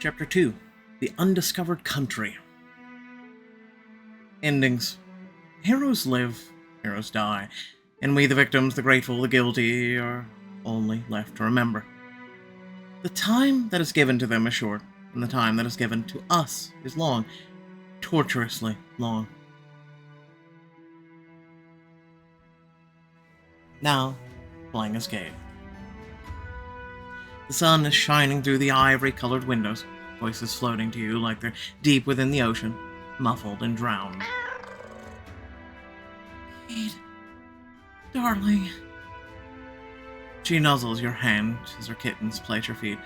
Chapter 2. The Undiscovered Country. Endings. Heroes live, heroes die, and we, the victims, the grateful, the guilty, are only left to remember. The time that is given to them is short, and the time that is given to us is long, torturously long. Now, playing as Cade. The sun is shining through the ivory-colored windows, voices floating to you like they're deep within the ocean, muffled and drowned. Cade, darling. She nuzzles your hand as her kittens play at your feet,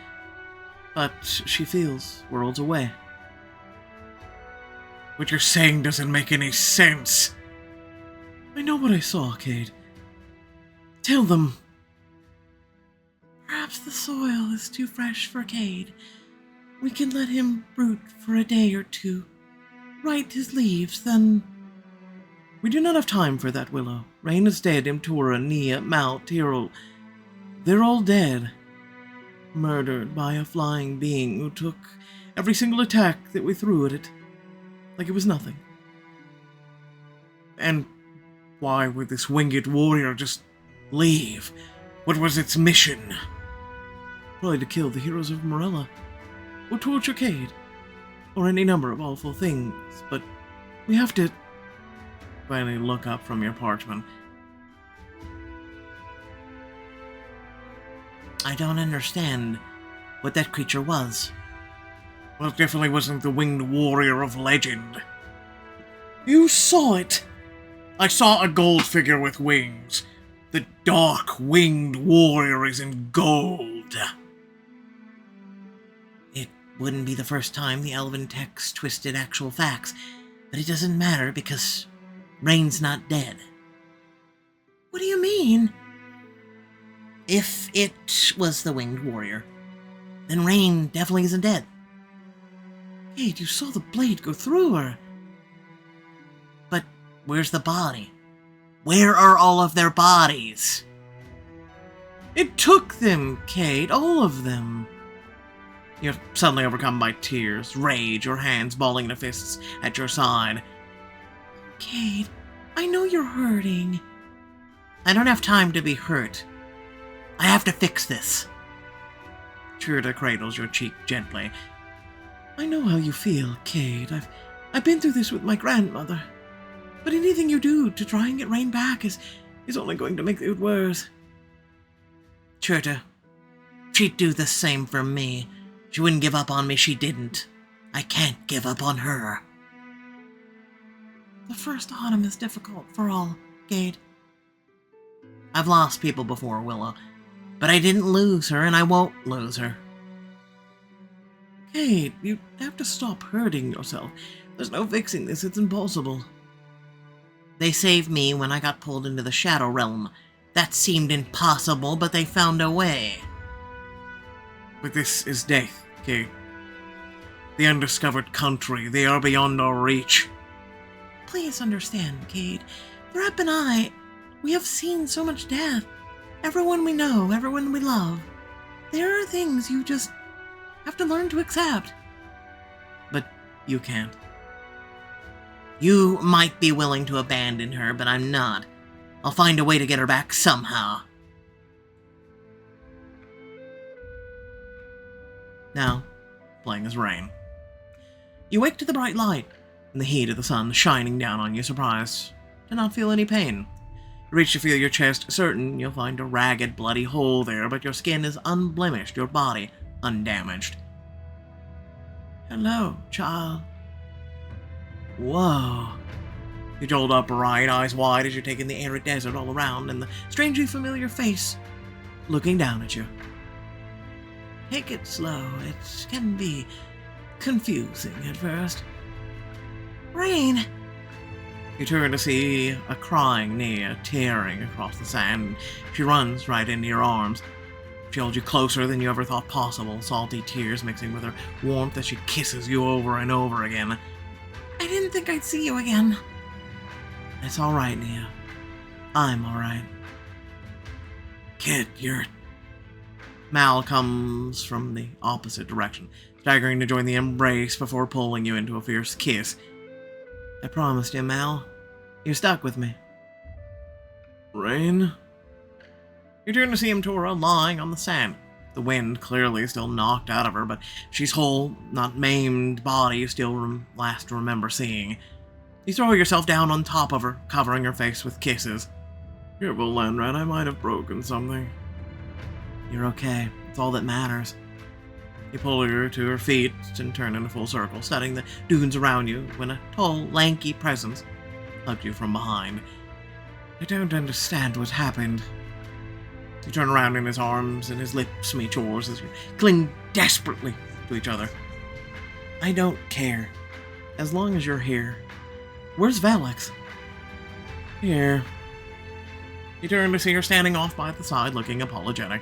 but she feels worlds away. What you're saying doesn't make any sense. I know what I saw, Cade. Tell them. Perhaps the soil is too fresh for Cade. We can let him root for a day or two. Right his leaves, then... We do not have time for that, Willow. Rain is dead, Imtura, Nia, Mal, Tyrrell. They're all dead. Murdered by a flying being who took every single attack that we threw at it. Like it was nothing. And why would this winged warrior just leave? What was its mission? Probably to kill the heroes of Morella, or torture Cade, or any number of awful things, but we have to... Finally look up from your parchment. I don't understand what that creature was. Well, it definitely wasn't the winged warrior of legend. You saw it! I saw a gold figure with wings. The dark winged warrior is in gold. It wouldn't be the first time the elven text twisted actual facts, but it doesn't matter because Rain's not dead. What do you mean? If it was the winged warrior, then Rain definitely isn't dead. Cade, you saw the blade go through her. But where's the body? Where are all of their bodies? It took them, Cade, all of them. You're suddenly overcome by tears, rage, your hands balling into fists at your side. Cade, I know you're hurting. I don't have time to be hurt. I have to fix this. Trita cradles your cheek gently. I know how you feel, Cade. I've been through this with my grandmother. But anything you do to try and get Rain back is only going to make it worse. Trita, she'd do the same for me. She wouldn't give up on me, she didn't. I can't give up on her. The first autumn is difficult for all, Cade. I've lost people before, Willow, but I didn't lose her, and I won't lose her. Cade, you have to stop hurting yourself. There's no fixing this, it's impossible. They saved me when I got pulled into the Shadow Realm. That seemed impossible, but they found a way. But this is death, Cade. The undiscovered country, they are beyond our reach. Please understand, Cade. Thrap and I, we have seen so much death. Everyone we know, everyone we love. There are things you just have to learn to accept. But you can't. You might be willing to abandon her, but I'm not. I'll find a way to get her back somehow. Now, playing as Rain. You wake to the bright light, and the heat of the sun shining down on you, surprised to not feel any pain. You reach to feel your chest, certain you'll find a ragged, bloody hole there, but your skin is unblemished, your body undamaged. Hello, child. Whoa. You jolt upright, eyes wide as you take in the arid desert all around, and the strangely familiar face looking down at you. Take it slow. It can be confusing at first. Rain! You turn to see a crying Nia tearing across the sand. She runs right into your arms. She holds you closer than you ever thought possible, salty tears mixing with her warmth as she kisses you over and over again. I didn't think I'd see you again. It's all right, Nia. I'm all right. Kid, you're... Mal comes from the opposite direction, staggering to join the embrace before pulling you into a fierce kiss. I promised you, Mal. You're stuck with me. Rain? You turn to see Tora lying on the sand. The wind clearly still knocked out of her, but she's whole, not maimed body you still last remember seeing. You throw yourself down on top of her, covering her face with kisses. Careful, Landrat, I might have broken something. You're okay. It's all that matters. You pull her to her feet and turn in a full circle, studying the dunes around you, when a tall, lanky presence hugged you from behind. I don't understand what happened. You turn around in his arms, and his lips meet yours as you cling desperately to each other. I don't care. As long as you're here. Where's Valix? Here. You turn to see her standing off by the side, looking apologetic.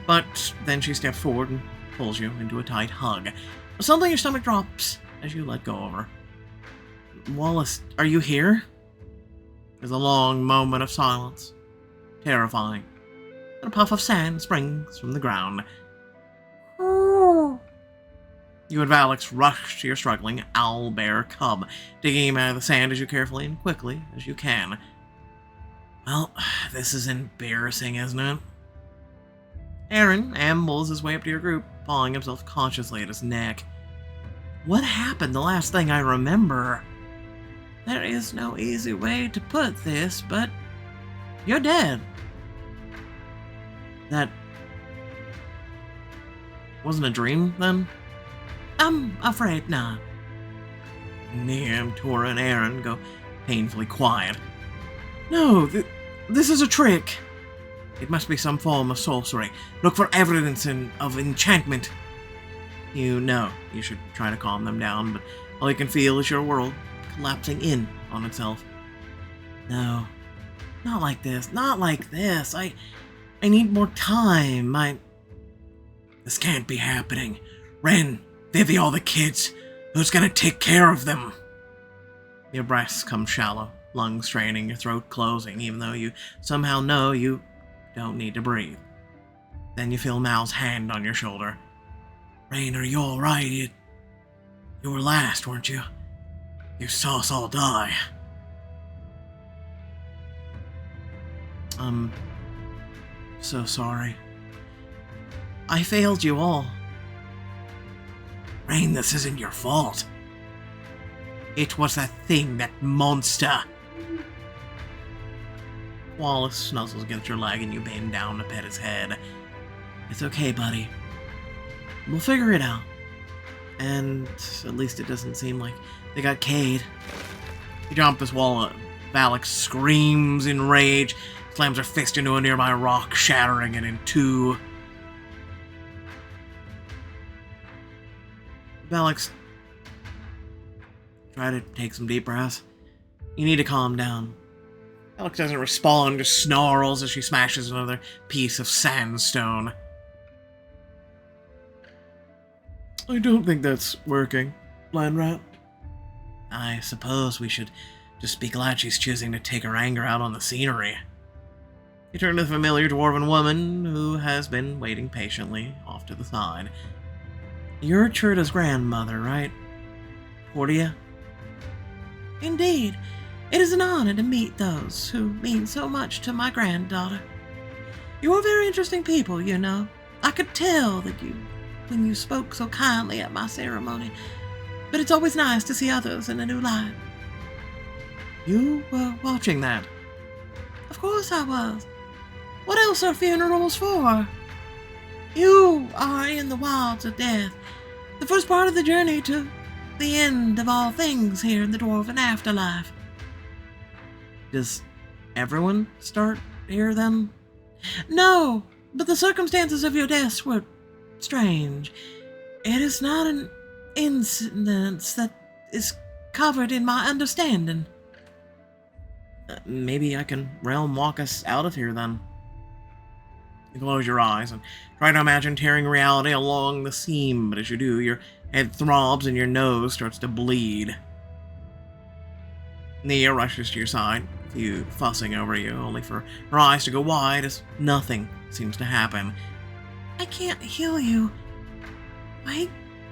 But then she steps forward and pulls you into a tight hug. Suddenly your stomach drops as you let go of her. Wallace, are you here? There's a long moment of silence. Terrifying. And a puff of sand springs from the ground. You and Valix rush to your struggling owlbear cub, digging him out of the sand as carefully and quickly as you can. Well, this is embarrassing, isn't it? Aaron ambles his way up to your group, pawing himself consciously at his neck. What happened the last thing I remember? There is no easy way to put this, but you're dead. That wasn't a dream, then? I'm afraid not. Niam, Tora, and Aaron go painfully quiet. No, this is a trick. It must be some form of sorcery. Look for evidence of enchantment. You know you should try to calm them down, but all you can feel is your world collapsing in on itself. No, not like this. Not like this. I need more time. This can't be happening. Ren, Vivi, all the kids. Who's gonna take care of them? Your breaths come shallow, lungs straining, your throat closing, even though you somehow know you don't need to breathe. Then you feel Mal's hand on your shoulder. Rain, are you alright? You were last, weren't you? You saw us all die. I'm so sorry. I failed you all. Rain, this isn't your fault. It was that thing, that monster. Wallace snuzzles against your leg and you bend down to pet his head. It's okay, buddy. We'll figure it out. And at least it doesn't seem like they got Cade. You jump as Valix screams in rage, slams her fist into a nearby rock, shattering it in two. Valix, try to take some deep breaths. You need to calm down. Valix doesn't respond, just snarls as she smashes another piece of sandstone. I don't think that's working, Landrat. I suppose we should just be glad she's choosing to take her anger out on the scenery. You turn to the familiar dwarven woman who has been waiting patiently off to the side. You're Churda's grandmother, right? Portia? Indeed. It is an honor to meet those who mean so much to my granddaughter. You are very interesting people, you know. I could tell that when you spoke so kindly at my ceremony, but it's always nice to see others in a new light. You were watching that? Of course I was. What else are funerals for? You are in the wilds of death, the first part of the journey to the end of all things here in the dwarven afterlife. Does everyone start here then? No, but the circumstances of your deaths were strange. It is not an incident that is covered in my understanding. Maybe I can realm walk us out of here then. You close your eyes and try to imagine tearing reality along the seam, but as you do, your head throbs and your nose starts to bleed. Nia rushes to your side, you fussing over you, only for her eyes to go wide as nothing seems to happen. I can't heal you. I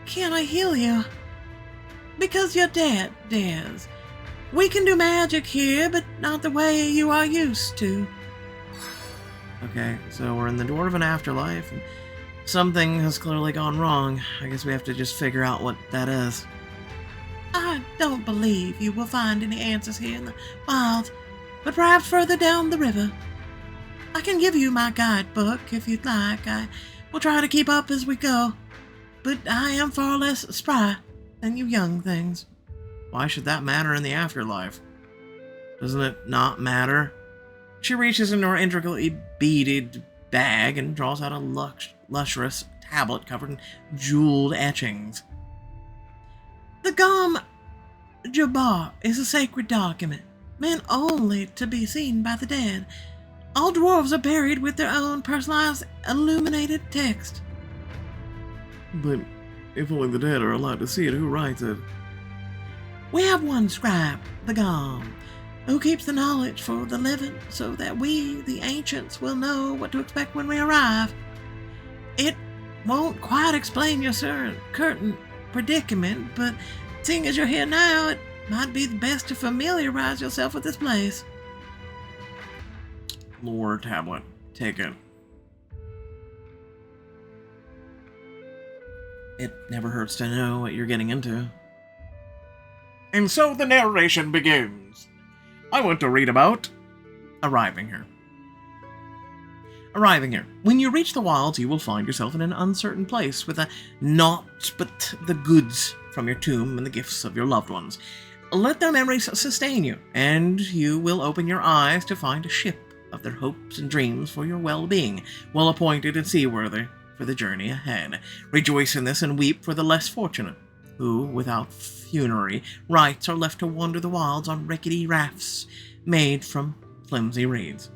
can't I heal you? Because you're dead, Des. We can do magic here, but not the way you are used to. Okay, so we're in the door of an afterlife, and something has clearly gone wrong. I guess we have to just figure out what that is. I don't believe you will find any answers here in the wild, but perhaps further down the river. I can give you my guidebook if you'd like. I will try to keep up as we go, but I am far less spry than you young things. Why should that matter in the afterlife? Doesn't it not matter? She reaches into her intricately beaded bag and draws out a lustrous tablet covered in jeweled etchings. The Gom Jabbar is a sacred document, meant only to be seen by the dead. All dwarves are buried with their own personalized illuminated text. But if only the dead are allowed to see it, who writes it? We have one scribe, the Gom, who keeps the knowledge for the living so that we, the ancients, will know what to expect when we arrive. It won't quite explain your current predicament, but seeing as you're here now, it might be best to familiarize yourself with this place. Lore tablet. Take it. It never hurts to know what you're getting into. And so the narration begins. I want to read about arriving here. Arriving here. When you reach the wilds, you will find yourself in an uncertain place with naught but the goods from your tomb and the gifts of your loved ones. Let their memories sustain you, and you will open your eyes to find a ship of their hopes and dreams for your well-being, well-appointed and seaworthy for the journey ahead. Rejoice in this and weep for the less fortunate, who, without funerary rites, are left to wander the wilds on rickety rafts made from flimsy reeds.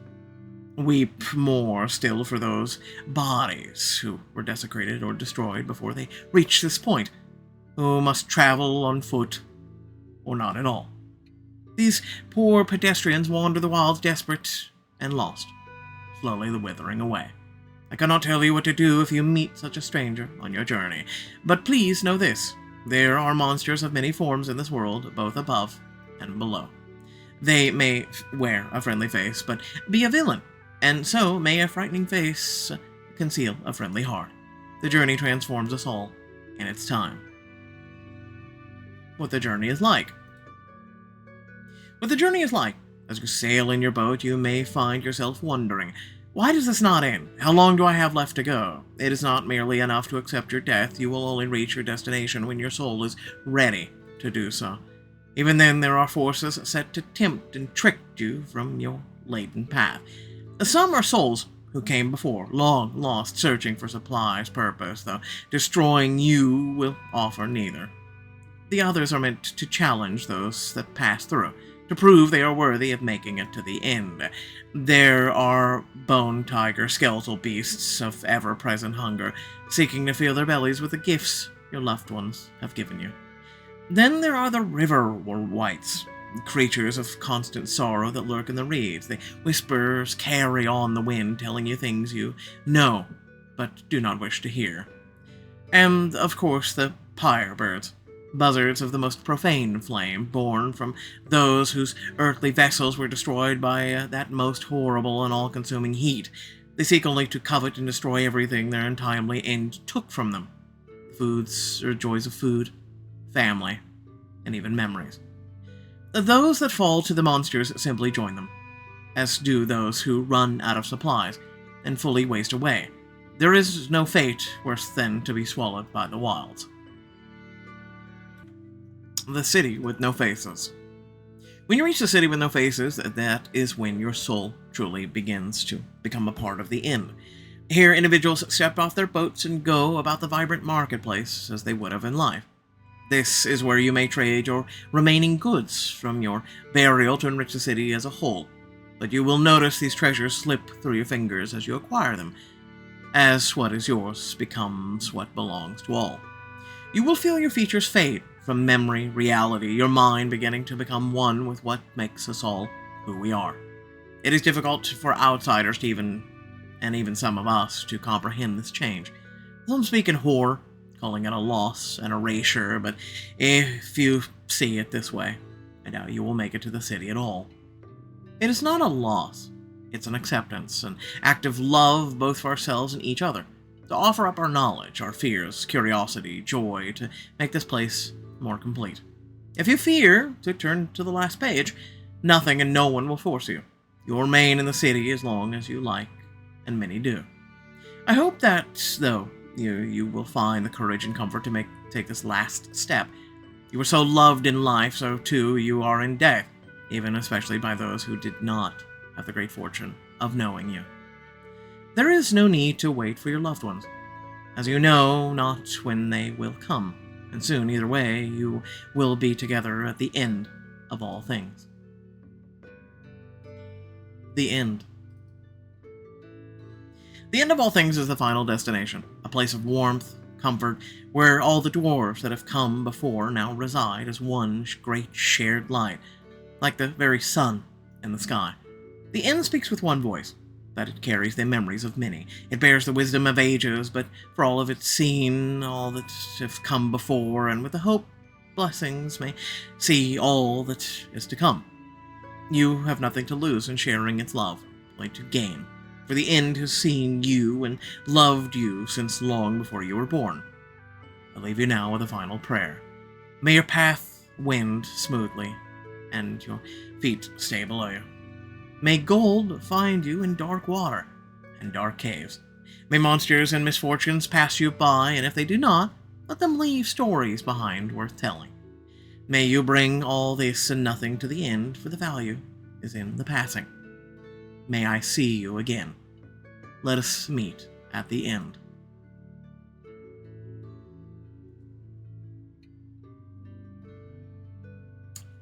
Weep more still for those bodies who were desecrated or destroyed before they reach this point, who must travel on foot or not at all. These poor pedestrians wander the wilds desperate and lost, slowly withering away. I cannot tell you what to do if you meet such a stranger on your journey, but please know this. There are monsters of many forms in this world, both above and below. They may wear a friendly face, but be a villain, and so may a frightening face conceal a friendly heart. The journey transforms us all in its time. What the journey is like. What the journey is like. As you sail in your boat, you may find yourself wondering, why does this not end? How long do I have left to go? It is not merely enough to accept your death. You will only reach your destination when your soul is ready to do so. Even then, there are forces set to tempt and trick you from your laden path. Some are souls who came before, long lost, searching for supplies, purpose, though destroying you will offer neither. The others are meant to challenge those that pass through, to prove they are worthy of making it to the end. There are bone tiger, skeletal beasts of ever-present hunger, seeking to fill their bellies with the gifts your loved ones have given you. Then there are the river wights, creatures of constant sorrow that lurk in the reeds. They whispers carry on the wind, telling you things you know, but do not wish to hear. And, of course, the pyre birds. Buzzards of the most profane flame, born from those whose earthly vessels were destroyed by that most horrible and all-consuming heat. They seek only to covet and destroy everything their untimely end took from them. Foods or joys of food, family, and even memories. Those that fall to the monsters simply join them, as do those who run out of supplies and fully waste away. There is no fate worse than to be swallowed by the wilds. The city with no faces. When you reach the city with no faces, that is when your soul truly begins to become a part of the inn. Here, individuals step off their boats and go about the vibrant marketplace as they would have in life. This is where you may trade your remaining goods from your burial to enrich the city as a whole, but you will notice these treasures slip through your fingers as you acquire them, as what is yours becomes what belongs to all. You will feel your features fade from memory, reality, your mind beginning to become one with what makes us all who we are. It is difficult for outsiders to even some of us, to comprehend this change. Some speak in horror, calling it a loss, an erasure, but if you see it this way, I doubt you will make it to the city at all. It is not a loss. It's an acceptance, an act of love both for ourselves and each other, to offer up our knowledge, our fears, curiosity, joy, to make this place more complete. If you fear to turn to the last page, nothing and no one will force you. You'll remain in the city as long as you like, and many do. I hope that, though, you will find the courage and comfort to take this last step. You were so loved in life, so too you are in death, even especially by those who did not have the great fortune of knowing you. There is no need to wait for your loved ones, as you know not when they will come, and soon, either way, you will be together at the end of all things. The end. The end of all things is the final destination, a place of warmth, comfort, where all the dwarves that have come before now reside as one great shared light, like the very sun in the sky. The end speaks with one voice, that it carries the memories of many. It bears the wisdom of ages, but for all of its seen, all that have come before, and with the hope, blessings may see all that is to come. You have nothing to lose in sharing its love, only to gain, for the end has seen you and loved you since long before you were born. I leave you now with a final prayer. May your path wend smoothly, and your feet stay below you. May gold find you in dark water and dark caves. May monsters and misfortunes pass you by, and if they do not, let them leave stories behind worth telling. May you bring all this and nothing to the end, for the value is in the passing. May I see you again. Let us meet at the end.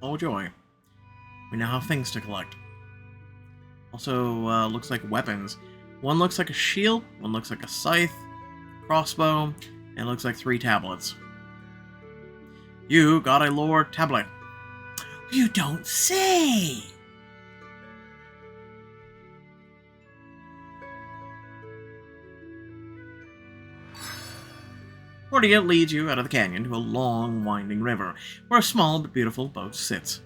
Oh joy. We now have things to collect. Also, looks like weapons. One looks like a shield, one looks like a scythe, crossbow, and it looks like 3 tablets. You got a lore tablet. You don't say! Portia leads you out of the canyon to a long, winding river, where a small but beautiful boat sits.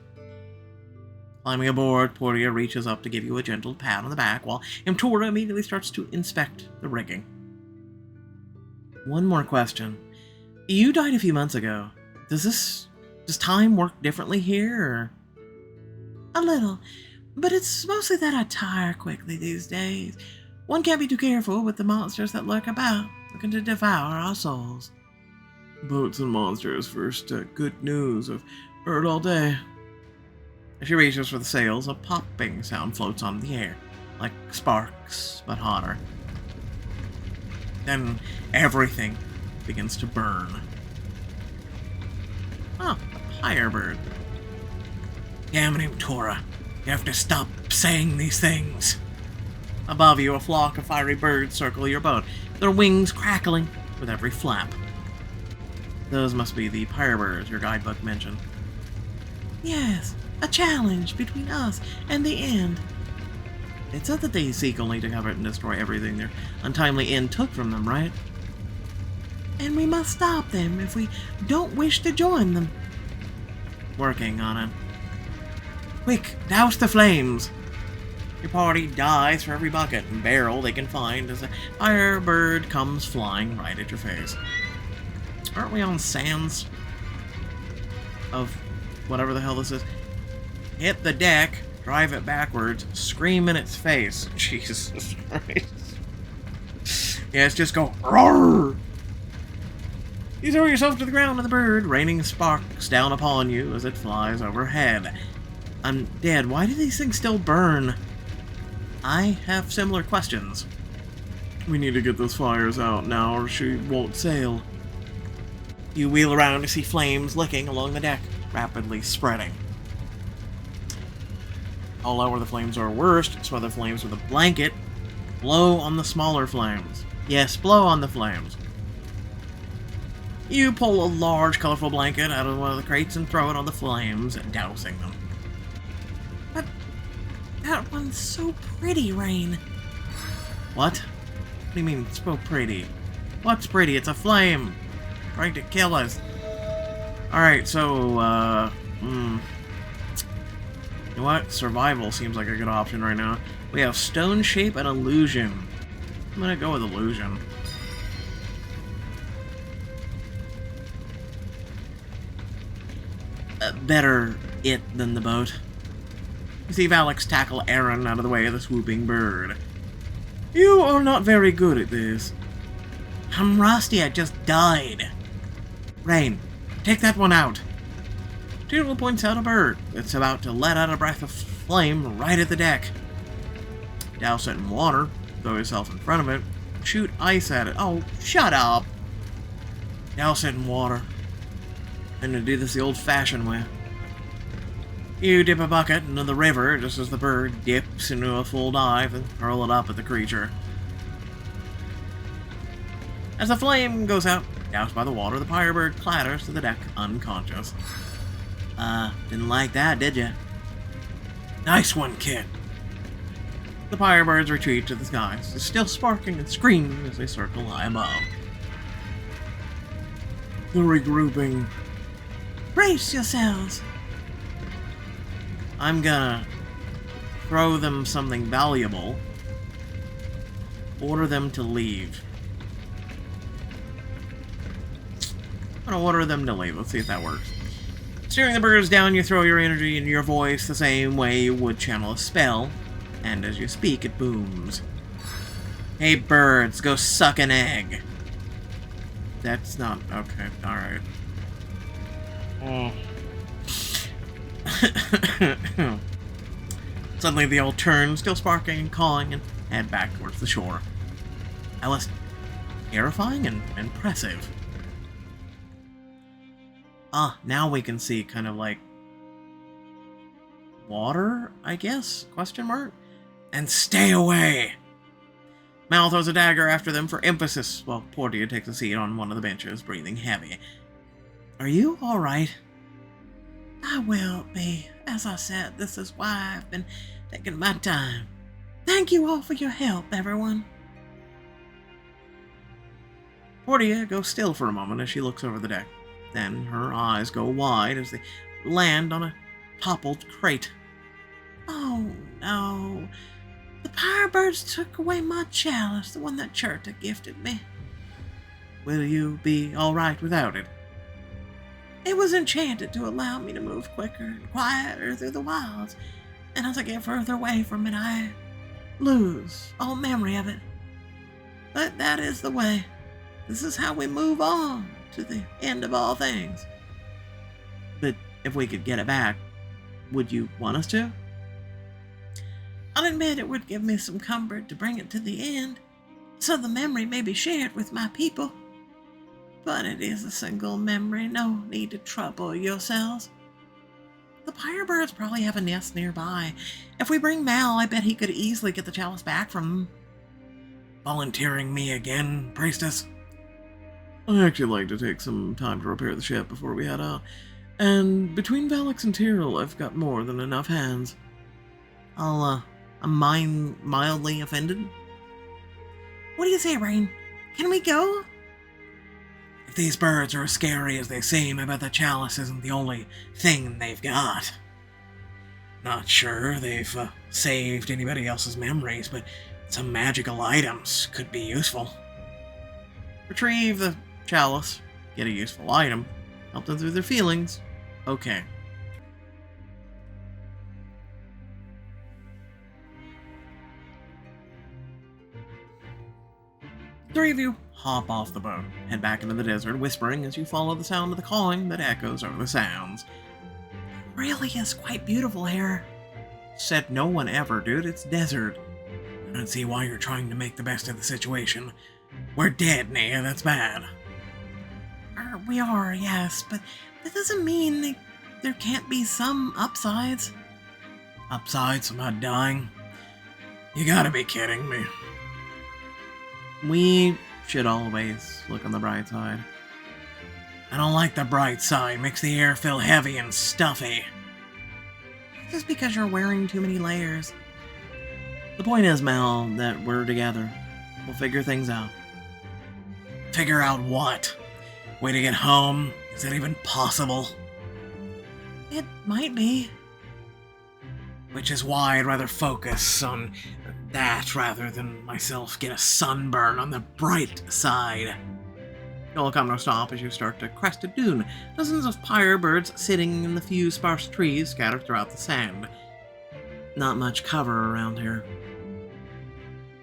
Climbing aboard, Portia reaches up to give you a gentle pat on the back, while Imtura immediately starts to inspect the rigging. One more question. You died a few months ago. Does time work differently here, or? A little, but it's mostly that I tire quickly these days. One can't be too careful with the monsters that lurk about, looking to devour our souls. Boats and monsters first. Good news. I've heard all day. As she reaches for the sails, a popping sound floats on the air, like sparks, but hotter. Then everything begins to burn. Oh, a pyre bird. Damn it, Tora. You have to stop saying these things. Above you, a flock of fiery birds circle your boat, their wings crackling with every flap. Those must be the pyre birds your guidebook mentioned. Yes, a challenge between us and the end. It said that they seek only to cover and destroy everything their untimely end took from them, right? And we must stop them if we don't wish to join them. Working on it. Quick, douse the flames! Your party dives for every bucket and barrel they can find as a fire bird comes flying right at your face. Aren't we on sands of whatever the hell this is? Hit the deck, drive it backwards, scream in its face. Jesus Christ. Yes, just go roar! You throw yourself to the ground with the bird, raining sparks down upon you as it flies overhead. I'm dead. Why do these things still burn? I have similar questions. We need to get those fires out now or she won't sail. You wheel around to see flames licking along the deck, rapidly spreading. All out where the flames are worst, smother flames with a blanket. Blow on the smaller flames. Yes, blow on the flames. You pull a large, colorful blanket out of one of the crates and throw it on the flames, dousing them. But that one's so pretty, Rain. What? What do you mean, so pretty? What's pretty? It's a flame. trying to kill us. Alright, so, you know what? Survival seems like a good option right now. We have stone shape and illusion. I'm gonna go with illusion. Better it than the boat. You see Valix tackle Aaron out of the way of the swooping bird. You are not very good at this. I'm rusty, I just died. Rain, take that one out. Tyrrell points out a bird that's about to let out a breath of flame right at the deck. Douse it in water, throw yourself in front of it, shoot ice at it. Oh, shut up. Douse it in water. And to do this the old-fashioned way. You dip a bucket into the river just as the bird dips into a full dive and hurl it up at the creature. As the flame goes out, doused by the water, the pyre bird clatters to the deck, unconscious. Didn't like that, did ya? Nice one, kid. The pyre birds retreat to the skies, still sparking and screaming as they circle high above. The regrouping. Brace yourselves! I'm gonna throw them something valuable. Order them to leave. I'm gonna order them to leave. Let's see if that works. Steering the birds down, you throw your energy into your voice the same way you would channel a spell, and as you speak, it booms. Hey birds, go suck an egg. That's not... okay, alright. Suddenly they all turn, still sparking and calling, and head back towards the shore. That was terrifying and impressive. Now we can see kind of like water, I guess? Question mark? And stay away! Mal throws a dagger after them for emphasis, while Portia takes a seat on one of the benches, breathing heavy. Are you alright? I will be. As I said, this is why I've been taking my time. Thank you all for your help, everyone. Portia goes still for a moment as she looks over the deck. Then her eyes go wide as they land on a toppled crate. Oh, no. The pyre birds took away my chalice, the one that Cherta gifted me. Will you be alright without it? It was enchanted to allow me to move quicker and quieter through the wilds, and as I get further away from it, I lose all memory of it. But that is the way. This is how we move on to the end of all things. But if we could get it back, would you want us to? I'll admit it would give me some comfort to bring it to the end, so the memory may be shared with my people. But it is a single memory, no need to trouble yourselves. The pyre birds probably have a nest nearby. If we bring Mal, I bet he could easily get the chalice back from them. Volunteering me again, priestess? I actually like to take some time to repair the ship before we head out. And between Valix and Tyrrell, I've got more than enough hands. I'm mildly offended. What do you say, Rain? Can we go? If these birds are as scary as they seem, I bet the chalice isn't the only thing they've got. Not sure they've saved anybody else's memories, but some magical items could be useful. Retrieve the chalice, get a useful item, help them through their feelings. Okay. Three of you hop off the boat, head back into the desert, whispering as you follow the sound of the calling that echoes over the sounds. It really is quite beautiful here. Said no one ever, dude. It's desert. I don't see why you're trying to make the best of the situation. We're dead, Nia. That's bad. We are, yes, but that doesn't mean there can't be some upsides. Upsides about dying? You gotta be kidding me. We should always look on the bright side. I don't like the bright side. Makes the air feel heavy and stuffy. Just because you're wearing too many layers. The point is, Mel, that we're together. We'll figure things out. Figure out what? way to get home? Is that even possible? It might be. Which is why I'd rather focus on that rather than myself get a sunburn on the bright side. You'll come to a stop as you start to crest a dune. Dozens of pyre birds sitting in the few sparse trees scattered throughout the sand. Not much cover around here.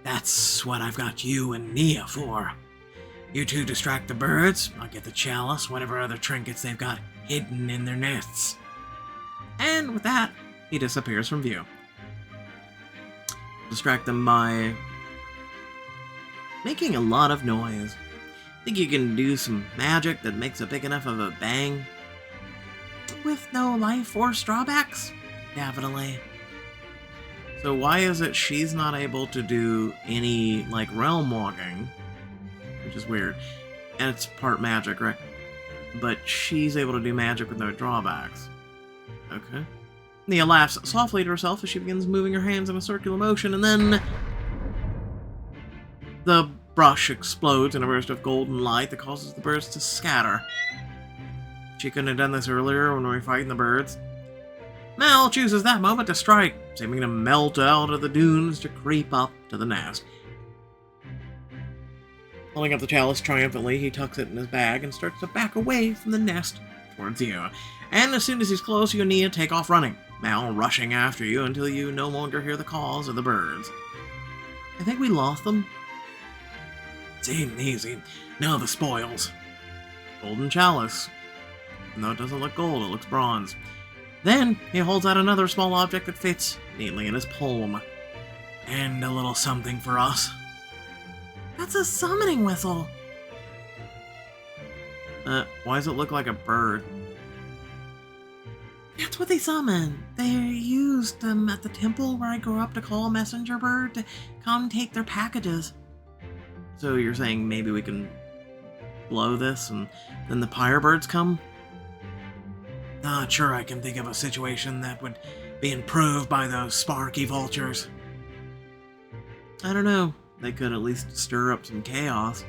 That's what I've got you and Nia for. You two distract the birds, I'll get the chalice, whatever other trinkets they've got hidden in their nests. And with that, he disappears from view. Distract them by making a lot of noise. Think you can do some magic that makes a big enough of a bang? With no life or drawbacks? Definitely. So why is it she's not able to do any, like, realm walking? Which is weird. And it's part magic, right? But she's able to do magic with no drawbacks. Okay. Nia laughs softly to herself as she begins moving her hands in a circular motion, and then the brush explodes in a burst of golden light that causes the birds to scatter. She couldn't have done this earlier when we were fighting the birds. Mal chooses that moment to strike, seeming to melt out of the dunes to creep up to the nest. Holding up the chalice triumphantly, he tucks it in his bag and starts to back away from the nest towards you. And as soon as he's close, you and Nia take off running, Mal rushing after you until you no longer hear the calls of the birds. I think we lost them. Easy. Now the spoils. Golden chalice. Even though it doesn't look gold, it looks bronze. Then he holds out another small object that fits neatly in his palm. And a little something for us. That's a summoning whistle. Why does it look like a bird? That's what they summon. They used them at the temple where I grew up to call a messenger bird to come take their packages. So you're saying maybe we can blow this and then the pyre birds come? Not sure I can think of a situation that would be improved by those sparky vultures. I don't know. They could at least stir up some chaos.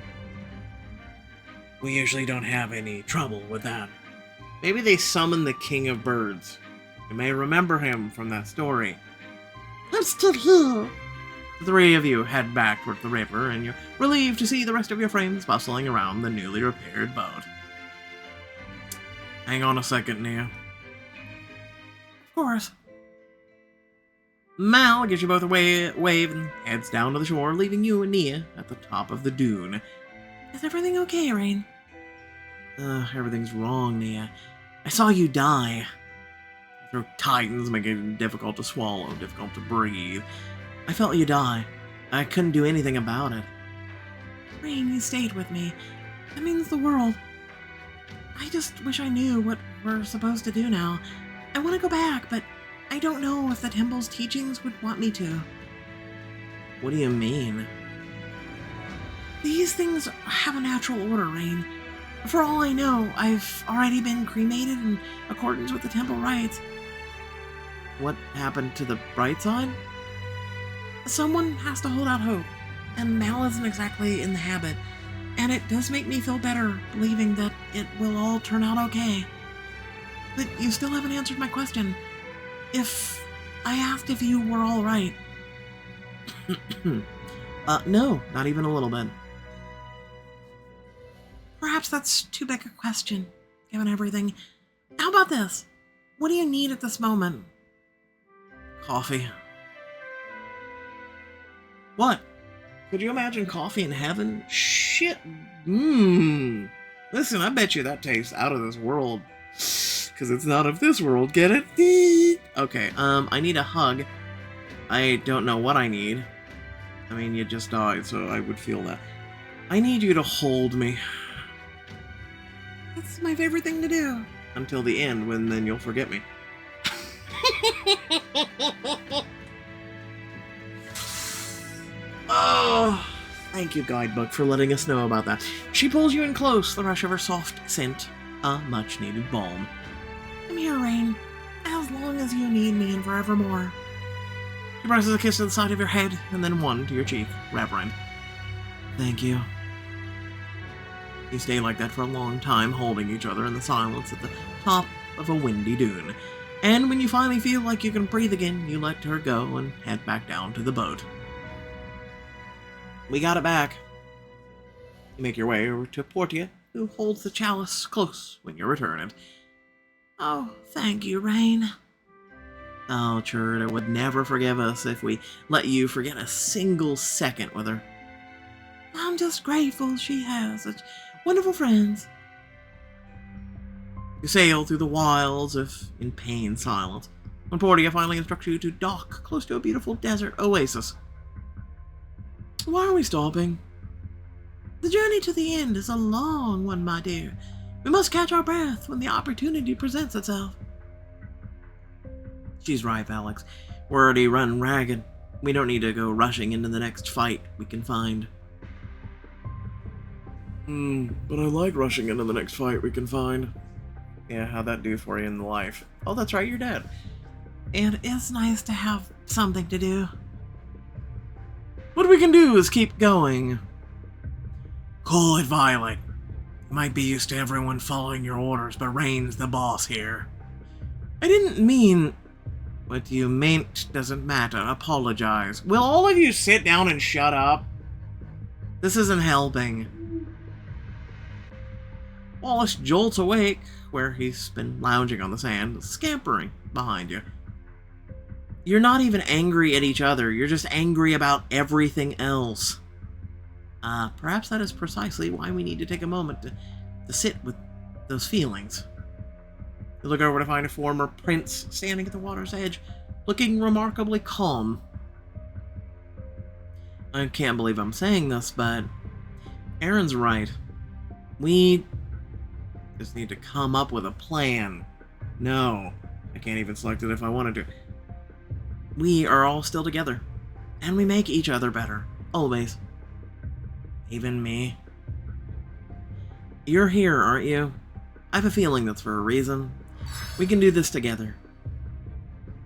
We usually don't have any trouble with that. Maybe they summon the king of birds. You may remember him from that story. I'm still here. The three of you head back toward the river, and you're relieved to see the rest of your friends bustling around the newly repaired boat. Hang on a second, Nia. Of course. Mal gives you both a wave and heads down to the shore, leaving you and Nia at the top of the dune. Is everything okay, Rain? Everything's wrong, Nia. I saw you die. Your throat tightens, making it difficult to swallow, difficult to breathe. I felt you die. I couldn't do anything about it. Rain, you stayed with me. That means the world. I just wish I knew what we're supposed to do now. I want to go back, but I don't know if the temple's teachings would want me to. What do you mean? These things have a natural order, Rain. For all I know, I've already been cremated in accordance with the temple rites. What happened to the bright side? Someone has to hold out hope, and Mal isn't exactly in the habit, and it does make me feel better believing that it will all turn out okay. But you still haven't answered my question. I asked if you were all right. No, not even a little bit. Perhaps that's too big a question, given everything. How about this? What do you need at this moment? Coffee. What? Could you imagine coffee in heaven? Shit. Listen, I bet you that tastes out of this world. Because it's not of this world, get it? Okay, I need a hug. I don't know what I need. I mean, you just died, so I would feel that. I need you to hold me. That's my favorite thing to do. Until the end, when then you'll forget me. Oh, thank you, Guidebook, for letting us know about that. She pulls you in close, the rush of her soft scent, a much-needed balm. I'm here, Rain, as long as you need me and forevermore. She presses a kiss to the side of your head, and then one to your cheek, Reverend. Thank you. You stay like that for a long time, holding each other in the silence at the top of a windy dune. And when you finally feel like you can breathe again, you let her go and head back down to the boat. We got it back. You make your way over to Portia, who holds the chalice close when you return it. Oh, thank you, Rain. Oh, Churda would never forgive us if we let you forget a single second with her. I'm just grateful she has such wonderful friends. You sail through the wilds of in pain silence when Portia finally instructs you to dock close to a beautiful desert oasis. Why are we stopping? The journey to the end is a long one, my dear. We must catch our breath when the opportunity presents itself. She's right, Alex. We're already run ragged. We don't need to go rushing into the next fight we can find. But I like rushing into the next fight we can find. Yeah, how'd that do for you in life? Oh, that's right, you're dead. And it's nice to have something to do. What we can do is keep going. Call it Violet. You might be used to everyone following your orders, but Rain's the boss here. I didn't mean... What you meant doesn't matter. Apologize. Will all of you sit down and shut up? This isn't helping. Wallace jolts awake, where he's been lounging on the sand, scampering behind you. You're not even angry at each other, you're just angry about everything else. Perhaps that is precisely why we need to take a moment to sit with those feelings. You look over to find a former prince standing at the water's edge, looking remarkably calm. I can't believe I'm saying this, but Aaron's right. We just need to come up with a plan. No, I can't even select it if I wanted to. We are all still together, and we make each other better, always. Even me. You're here, aren't you? I have a feeling that's for a reason. We can do this together.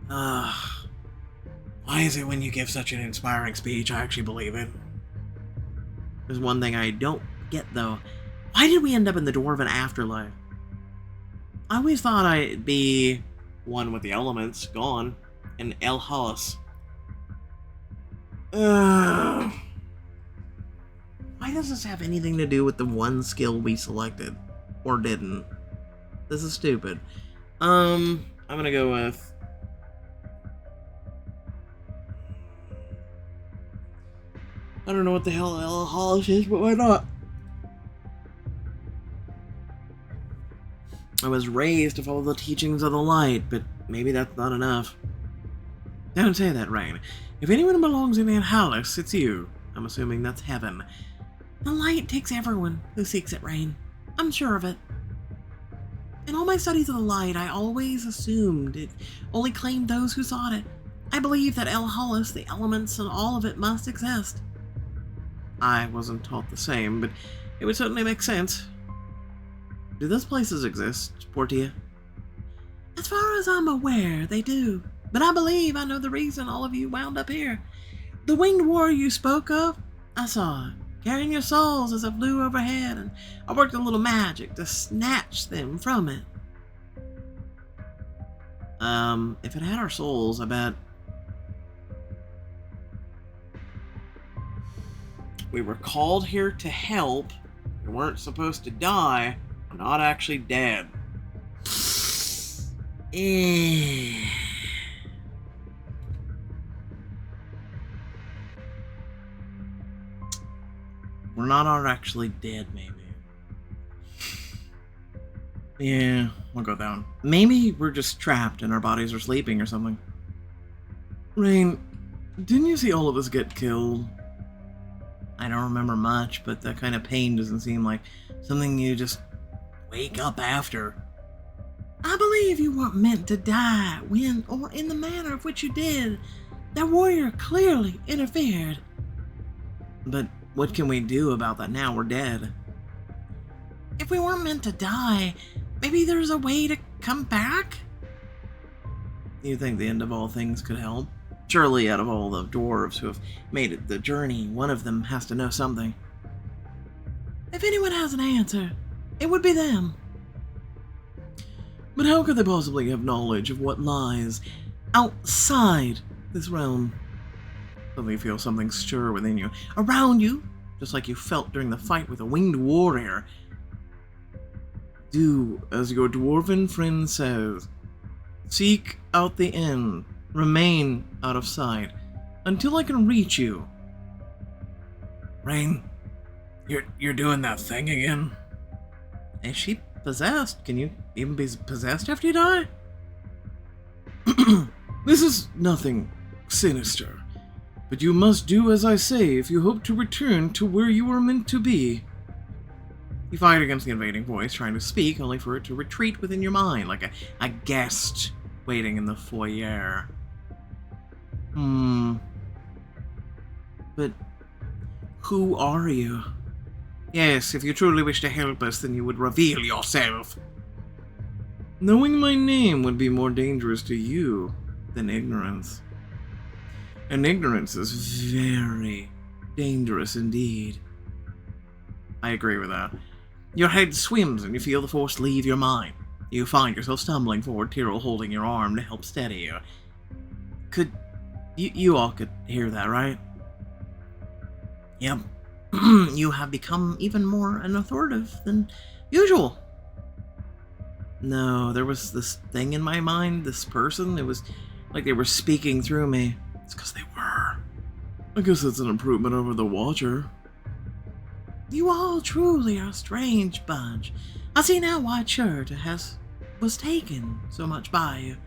Why is it when you give such an inspiring speech, I actually believe it? There's one thing I don't get, though. Why did we end up in the Dwarven afterlife? I always thought I'd be one with the elements, gone, and El Hollis. Why does this have anything to do with the one skill we selected? Or didn't? This is stupid. I'm gonna go with... I don't know what the hell El Hollis is, but why not? I was raised to follow the teachings of the light, but maybe that's not enough. Don't say that, Rain. If anyone belongs in Hollis, it's you. I'm assuming that's heaven. The light takes everyone who seeks it, Rain. I'm sure of it. In all my studies of the light, I always assumed it only claimed those who sought it. I believe that El Hollis, the elements, and all of it must exist. I wasn't taught the same, but it would certainly make sense. Do those places exist, Portia? As far as I'm aware, they do. But I believe I know the reason all of you wound up here. The winged warrior you spoke of, I saw it, carrying your souls as it flew overhead, and I worked a little magic to snatch them from it. If it had our souls, I bet... We were called here to help. We weren't supposed to die. We're not actually dead. We're not actually dead, maybe. Yeah, we'll go down. Maybe we're just trapped and our bodies are sleeping or something. Rain, didn't you see all of us get killed? I don't remember much, but that kind of pain doesn't seem like something you just wake up after. I believe you weren't meant to die when or in the manner of which you did. That warrior clearly interfered. But what can we do about that now? We're dead. If we weren't meant to die, maybe there's a way to come back? You think the end of all things could help? Surely out of all the dwarves who have made it the journey, one of them has to know something. If anyone has an answer, it would be them. But how could they possibly have knowledge of what lies outside this realm? Suddenly you feel something stir within you, around you, just like you felt during the fight with a winged warrior. Do as your dwarven friend says. Seek out the end. Remain out of sight until I can reach you. Rain, you're doing that thing again? Is she possessed? Can you even be possessed after you die? This is nothing sinister, but you must do as I say if you hope to return to where you were meant to be. You fight against the invading voice, trying to speak, only for it to retreat within your mind, like a guest waiting in the foyer. But who are you? Yes, if you truly wish to help us, then you would reveal yourself. Knowing my name would be more dangerous to you than ignorance. And ignorance is very dangerous indeed. I agree with that. Your head swims and you feel the force leave your mind. You find yourself stumbling forward, Tyrrell holding your arm to help steady you. You all could hear that, right? Yep. You have become even more unauthoritative than usual. No, there was this thing in my mind, this person. It was like they were speaking through me. It's because they were. I guess that's an improvement over the Watcher. You all truly are a strange bunch. I see now why Chert was taken so much by you.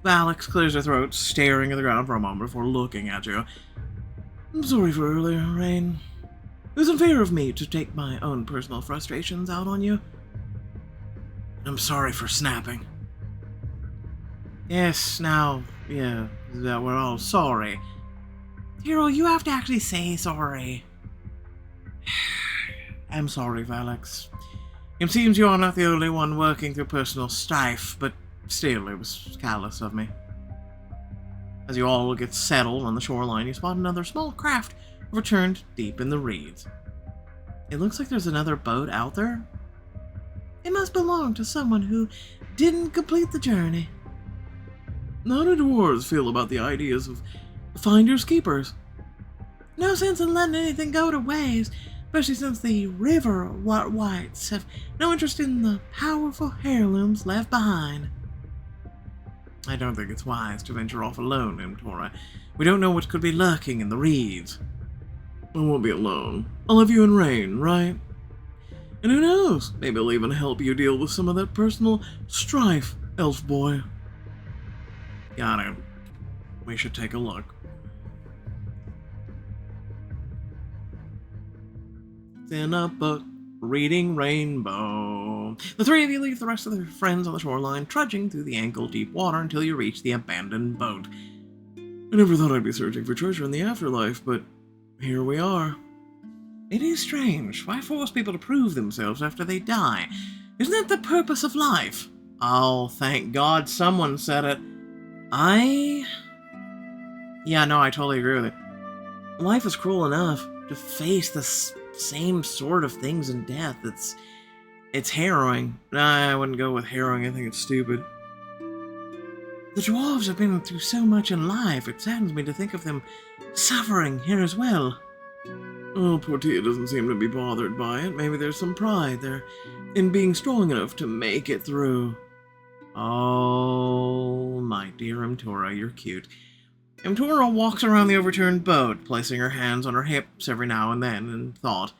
Alex clears her throat, staring at the ground for a moment before looking at you. I'm sorry for earlier, Rain. It was unfair of me to take my own personal frustrations out on you. I'm sorry for snapping. Yes, now, yeah, that we're all sorry. Tyrrell, you have to actually say sorry. I'm sorry, Alex. It seems you are not the only one working through personal strife, but still, it was callous of me. As you all get settled on the shoreline, you spot another small craft overturned deep in the reeds. It looks like there's another boat out there. It must belong to someone who didn't complete the journey. How do dwarves feel about the ideas of finders keepers? No sense in letting anything go to waste, especially since the river whites have no interest in the powerful heirlooms left behind. I don't think it's wise to venture off alone, Imtora. We don't know what could be lurking in the reeds. I won't be alone. I'll have you and Rain, right? And who knows, maybe I'll even help you deal with some of that personal strife, elf boy. Got it. We should take a look. It's in a book, reading Rainbow. The three of you leave the rest of their friends on the shoreline, trudging through the ankle-deep water until you reach the abandoned boat. I never thought I'd be searching for treasure in the afterlife, but here we are. It is strange. Why force people to prove themselves after they die? Isn't that the purpose of life? Oh, thank God someone said it. Yeah, no, I totally agree with it. Life is cruel enough to face the same sort of things in death. It's harrowing. Nah, I wouldn't go with harrowing. I think it's stupid. The dwarves have been through so much in life, it saddens me to think of them suffering here as well. Oh, Portia doesn't seem to be bothered by it. Maybe there's some pride there in being strong enough to make it through. Oh, my dear Imtora, you're cute. Imtora walks around the overturned boat, placing her hands on her hips every now and then in thought.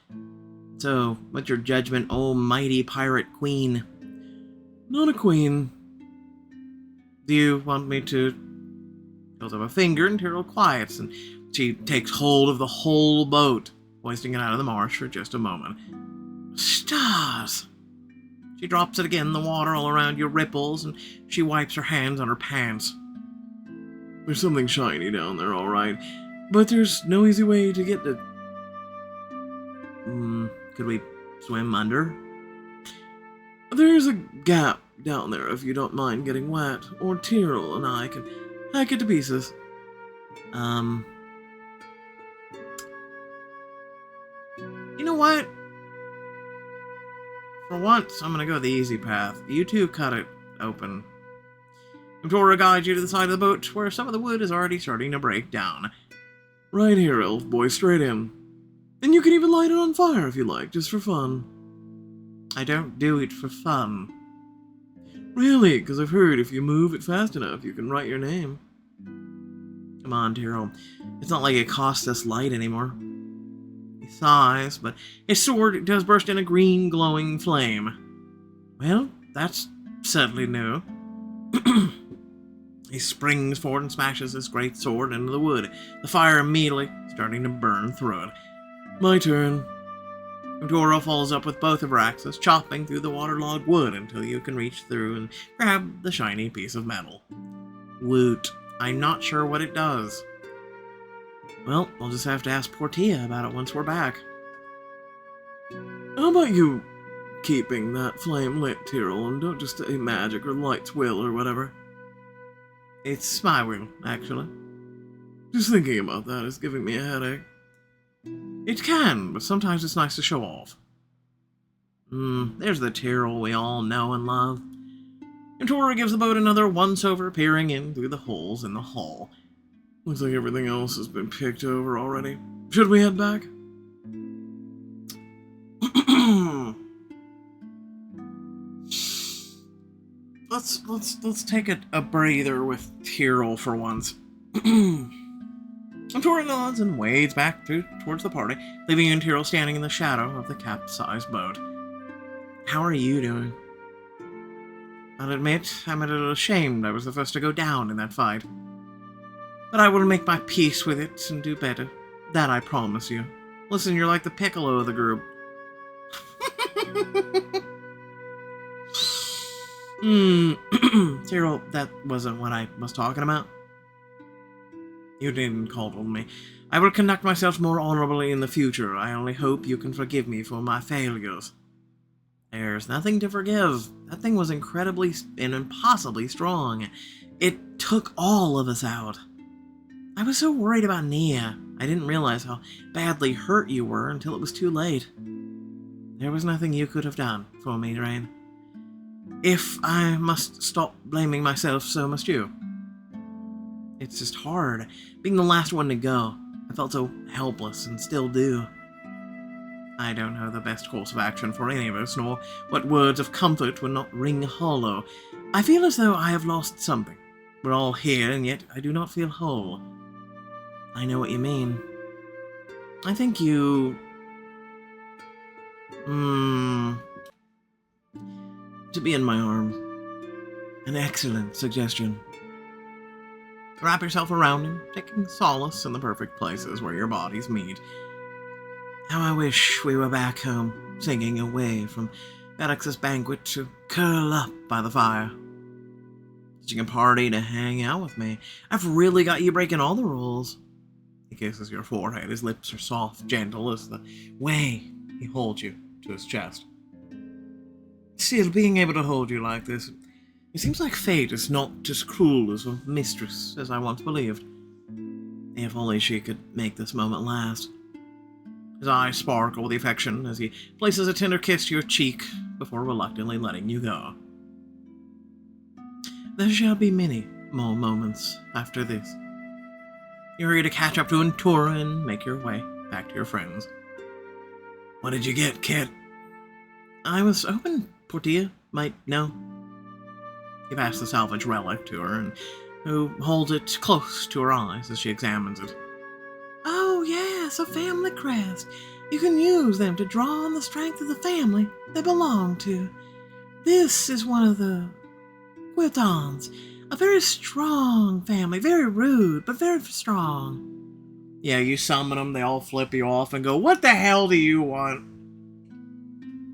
So, what's your judgment, oh mighty pirate queen? Not a queen. Do you want me to... Goes up a finger and Tyrrell quiets, and she takes hold of the whole boat, hoisting it out of the marsh for just a moment. Stars! She drops it again, the water all around you ripples, and she wipes her hands on her pants. There's something shiny down there, all right, but there's no easy way to get to... Could we swim under? There's a gap down there if you don't mind getting wet, or Tyrrell and I can hack it to pieces. You know what? For once, I'm gonna go the easy path. You two cut it open. Tora guides you to the side of the boat, where some of the wood is already starting to break down. Right here, elf boy, straight in. And you can even light it on fire if you like, just for fun. I don't do it for fun. Really, because I've heard if you move it fast enough, you can write your name. Come on, Tyrell. It's not like it costs us light anymore. He sighs, but his sword does burst in a green, glowing flame. Well, that's certainly new. He springs forward and smashes his great sword into the wood, the fire immediately starting to burn through it. My turn. Dora follows up with both of her axes, chopping through the waterlogged wood until you can reach through and grab the shiny piece of metal. Woot. I'm not sure what it does. Well, we'll just have to ask Portia about it once we're back. How about you keeping that flame lit, Tyrell, and don't just say magic or light's will or whatever? It's my will, actually. Just thinking about that is giving me a headache. It can, but sometimes it's nice to show off. There's the Tyrell we all know and love. And Tora gives the boat another once-over, peering in through the holes in the hull. Looks like everything else has been picked over already. Should we head back? Let's take a breather with Tyrell for once. Tora nods and wades back towards the party, leaving you and Tyrell standing in the shadow of the capsized boat. How are you doing? I'll admit, I'm a little ashamed I was the first to go down in that fight. But I will make my peace with it and do better. That I promise you. Listen, you're like the Piccolo of the group. Tyrell, that wasn't what I was talking about. You didn't coddle me. I will conduct myself more honorably in the future. I only hope you can forgive me for my failures. There's nothing to forgive. That thing was incredibly and impossibly strong. It took all of us out. I was so worried about Nia. I didn't realize how badly hurt you were until it was too late. There was nothing you could have done for me, Drain. If I must stop blaming myself, so must you. It's just hard, being the last one to go. I felt so helpless and still do. I don't know the best course of action for any of us, nor what words of comfort would not ring hollow. I feel as though I have lost something. We're all here, and yet I do not feel whole. I know what you mean. I think you... to be in my arms. An excellent suggestion. Wrap yourself around him, taking solace in the perfect places where your bodies meet. How I wish we were back home, singing away from Felix's banquet to curl up by the fire. Such a party to hang out with me. I've really got you breaking all the rules. He kisses your forehead. His lips are soft, gentle as the way he holds you to his chest. Still, being able to hold you like this, it seems like fate is not as cruel as a mistress as I once believed. If only she could make this moment last. His eyes sparkle with affection as he places a tender kiss to your cheek before reluctantly letting you go. There shall be many more moments after this. You hurry to catch up to Untura and make your way back to your friends. What did you get, kid? I was hoping Portia might know. You pass the salvage relic to her, and who holds it close to her eyes as she examines it. Oh, yes, a family crest. You can use them to draw on the strength of the family they belong to. This is one of the Quiltons, a very strong family, very rude, but very strong. Yeah, you summon them, they all flip you off and go, "What the hell do you want?"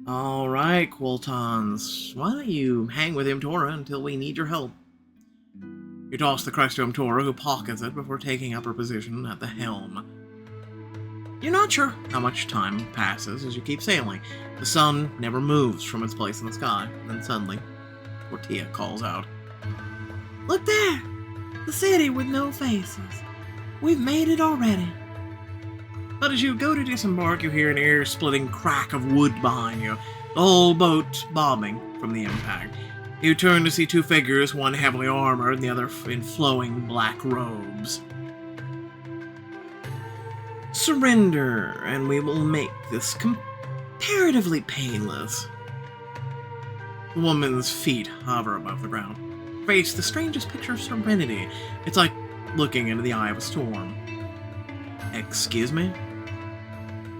Alright, Quiltons, why don't you hang with Tora until we need your help? You toss the crest to Tora, who pockets it before taking up her position at the helm. You're not sure how much time passes as you keep sailing. The sun never moves from its place in the sky, and then suddenly, Portia calls out. Look there! The city with no faces. We've made it already. But as you go to disembark, you hear an ear-splitting crack of wood behind you, the whole boat bobbing from the impact. You turn to see two figures, one heavily armored and the other in flowing black robes. Surrender, and we will make this comparatively painless. The woman's feet hover above the ground. Face the strangest picture of serenity. It's like looking into the eye of a storm. Excuse me?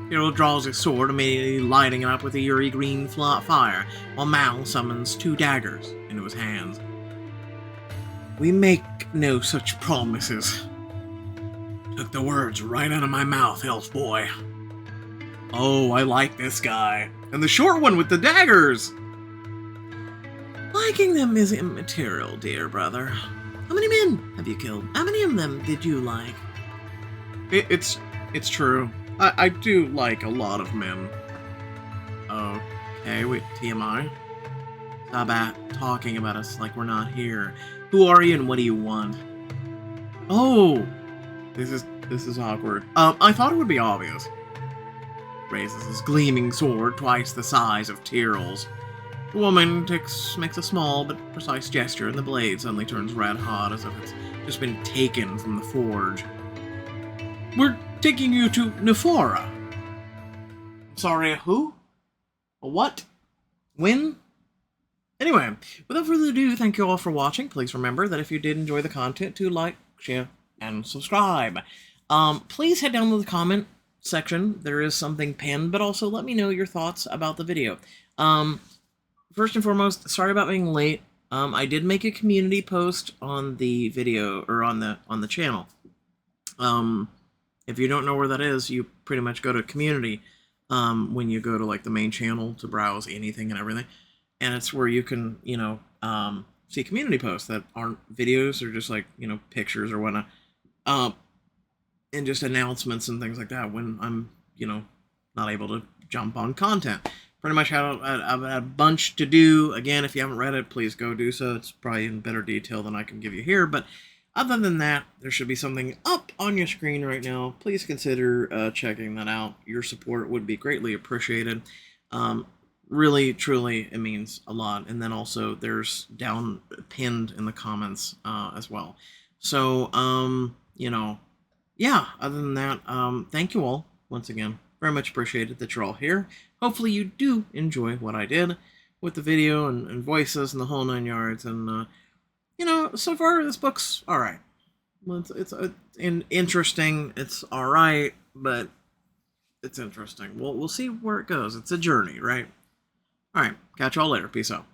Hero draws his sword, immediately lighting it up with a eerie green fire, while Mal summons two daggers into his hands. We make no such promises. Took the words right out of my mouth, elf boy. Oh, I like this guy. And the short one with the daggers! Liking them is immaterial, dear brother. How many men have you killed? How many of them did you like? It's true. I do like a lot of men. Okay, wait, TMI? Stop talking about us like we're not here. Who are you and what do you want? Oh! This is awkward. I thought it would be obvious. Raises his gleaming sword twice the size of Tyrrell's. The woman makes a small but precise gesture, and the blade suddenly turns red hot as if it's just been taken from the forge. We're taking you to Nephora. Sorry, who? A what? When? Anyway, without further ado, thank you all for watching. Please remember that if you did enjoy the content, to like, share, and subscribe. Please head down to the comment section. There is something pinned, but also let me know your thoughts about the video. First and foremost, sorry about being late. I did make a community post on the video, or on the channel. If you don't know where that is, you pretty much go to community when you go to like the main channel to browse anything and everything. And it's where you can, see community posts that aren't videos or just like, pictures or whatnot. And just announcements and things like that when I'm, not able to jump on content. Pretty much have a bunch to do. Again, if you haven't read it, please go do so. It's probably in better detail than I can give you here. But other than that, there should be something up on your screen right now. Please consider checking that out. Your support would be greatly appreciated. Really, truly, it means a lot. And then also, there's down pinned in the comments as well. So, yeah, other than that, thank you all once again. Very much appreciated that you're all here. Hopefully you do enjoy what I did with the video and voices and the whole 9 yards. And, so far this book's alright. It's interesting. It's alright, but it's interesting. We'll see where it goes. It's a journey, right? Alright, catch y'all later. Peace out.